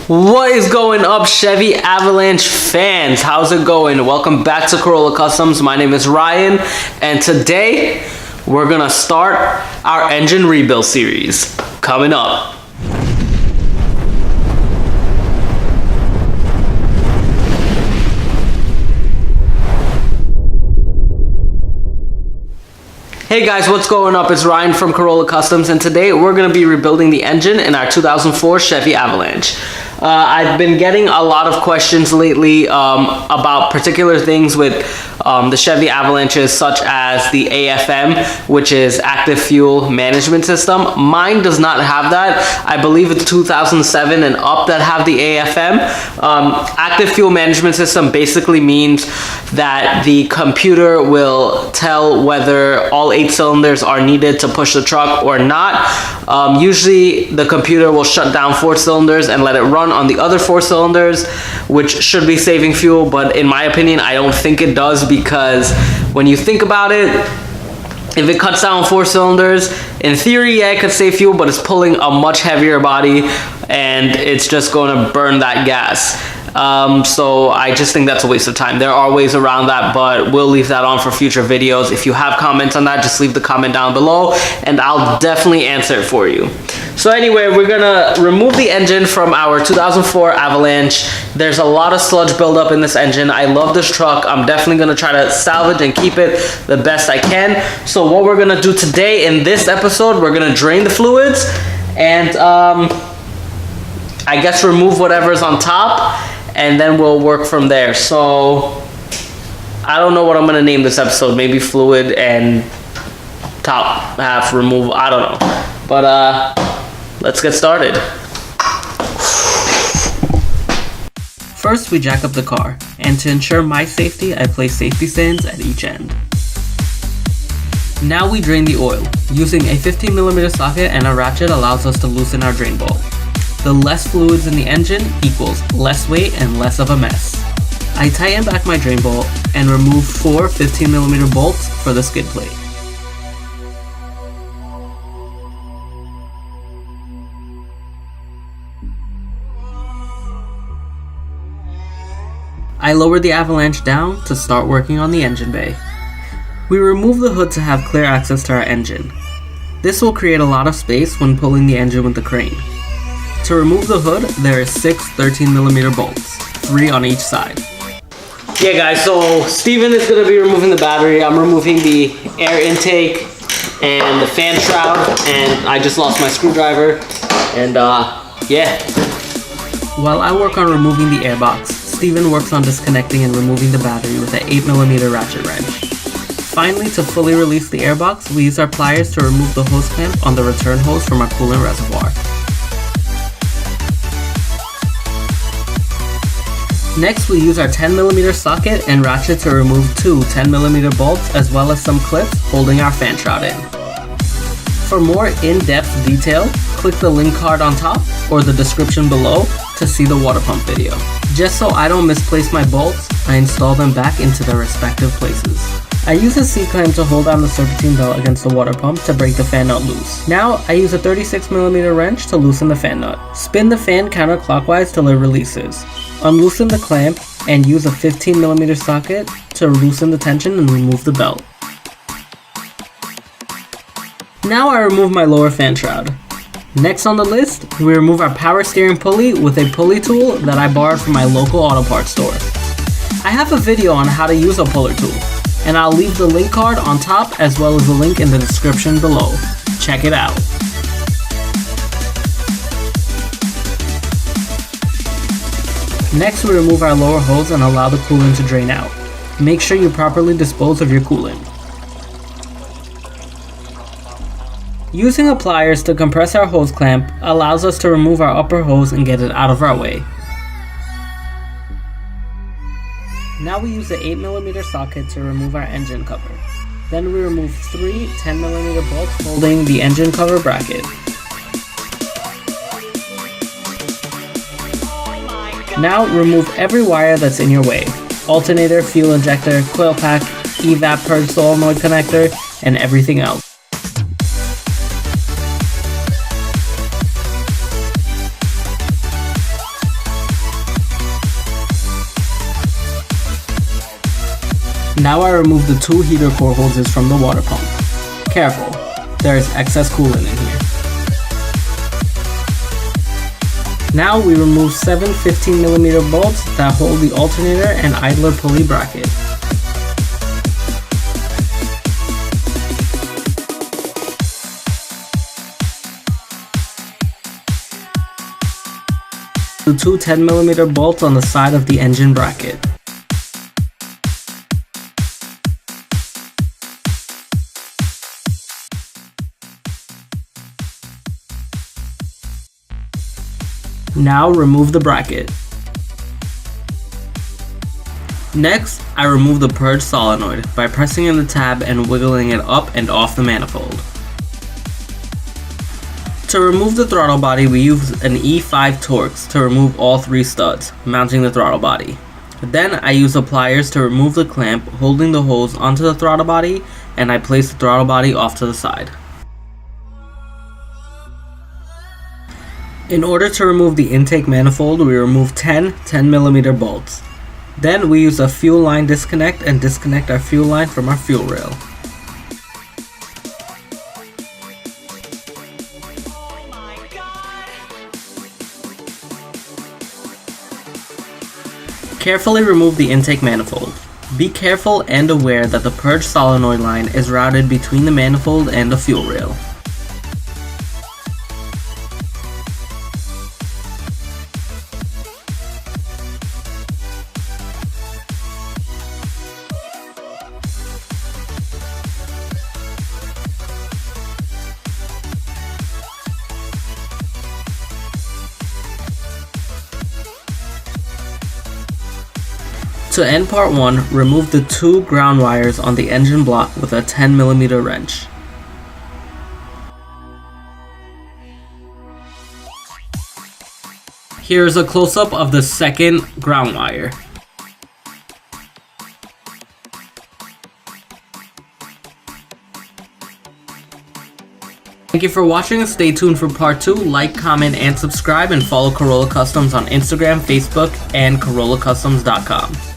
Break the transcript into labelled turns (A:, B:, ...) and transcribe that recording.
A: What is going up, Chevy Avalanche fans? How's it going? Welcome back to Corolla Customs. My name is Ryan, and today we're gonna start our engine rebuild series. Coming up. Hey guys, what's going up? It's Ryan from Corolla Customs, and today we're going to be rebuilding the engine in our 2004 Chevy Avalanche. I've been getting a lot of questions lately about particular things with the Chevy Avalanches, such as the AFM, which is Active Fuel Management System. Mine does not have that. I believe it's 2007 and up that have the AFM. Active Fuel Management System basically means that the computer will tell whether all 8 cylinders are needed to push the truck or not. Usually the computer will shut down 4 cylinders and let it run on the other 4 cylinders, which should be saving fuel, but in my opinion I don't think it does, because when you think about it, if it cuts down 4 cylinders, in theory, yeah, it could save fuel, but it's pulling a much heavier body and it's just going to burn that gas. So I just think that's a waste of time. There are ways around that, but we'll leave that on for future videos. If you have comments on that, just leave the comment down below and I'll definitely answer it for you. So anyway, we're gonna remove the engine from our 2004 Avalanche. There's a lot of sludge buildup in this engine. I love this truck. I'm definitely gonna try to salvage and keep it the best I can. So what we're gonna do today in this episode, we're gonna drain the fluids and I guess remove whatever's on top, and then we'll work from there. So I don't know what I'm gonna name this episode. Maybe fluid and top half remove, I don't know. But let's get started. First, we jack up the car, and to ensure my safety, I place safety stands at each end. Now we drain the oil. Using a 15mm socket and a ratchet allows us to loosen our drain bolt. The less fluids in the engine equals less weight and less of a mess. I tighten back my drain bolt and remove 4 15mm bolts for the skid plate. I lower the Avalanche down to start working on the engine bay. We remove the hood to have clear access to our engine. This will create a lot of space when pulling the engine with the crane. To remove the hood, there are 6 13mm bolts, 3 on each side. Yeah guys, so Steven is going to be removing the battery. I'm removing the air intake and the fan shroud, and I just lost my screwdriver, and yeah. While I work on removing the airbox, Steven works on disconnecting and removing the battery with an 8mm ratchet wrench. Finally, to fully release the airbox, we use our pliers to remove the hose clamp on the return hose from our coolant reservoir. Next, we use our 10mm socket and ratchet to remove 2 10mm bolts, as well as some clips holding our fan shroud in. For more in-depth detail, click the link card on top or the description below to see the water pump video. Just so I don't misplace my bolts, I install them back into their respective places. I use a C-clamp to hold down the serpentine belt against the water pump to break the fan nut loose. Now, I use a 36mm wrench to loosen the fan nut. Spin the fan counterclockwise till it releases. Unloosen the clamp and use a 15mm socket to loosen the tension and remove the belt. Now I remove my lower fan shroud. Next on the list, we remove our power steering pulley with a pulley tool that I borrowed from my local auto parts store. I have a video on how to use a puller tool, and I'll leave the link card on top as well as the link in the description below. Check it out. Next, we remove our lower hose and allow the coolant to drain out. Make sure you properly dispose of your coolant. Using a pliers to compress our hose clamp allows us to remove our upper hose and get it out of our way. Now we use the 8mm socket to remove our engine cover. Then we remove 3 10mm bolts holding the engine cover bracket. Now remove every wire that's in your way: alternator, fuel injector, coil pack, evap purge solenoid connector, and everything else. Now I remove the 2 heater core hoses from the water pump. Careful, there is excess coolant in here. Now we remove 7 15mm bolts that hold the alternator and idler pulley bracket. The 2 10mm bolts on the side of the engine bracket. Now remove the bracket. Next, I remove the purge solenoid by pressing in the tab and wiggling it up and off the manifold. To remove the throttle body, we use an E5 TORX to remove all 3 studs, mounting the throttle body. Then I use the pliers to remove the clamp holding the hose onto the throttle body, and I place the throttle body off to the side. In order to remove the intake manifold, we remove 10 10mm bolts. Then we use a fuel line disconnect and disconnect our fuel line from our fuel rail. Carefully remove the intake manifold. Be careful and aware that the purge solenoid line is routed between the manifold and the fuel rail. To end part 1, remove the 2 ground wires on the engine block with a 10mm wrench. Here is a close-up of the second ground wire. Thank you for watching and stay tuned for part 2. Like, comment, and subscribe, and follow Corolla Customs on Instagram, Facebook, and CorollaCustoms.com.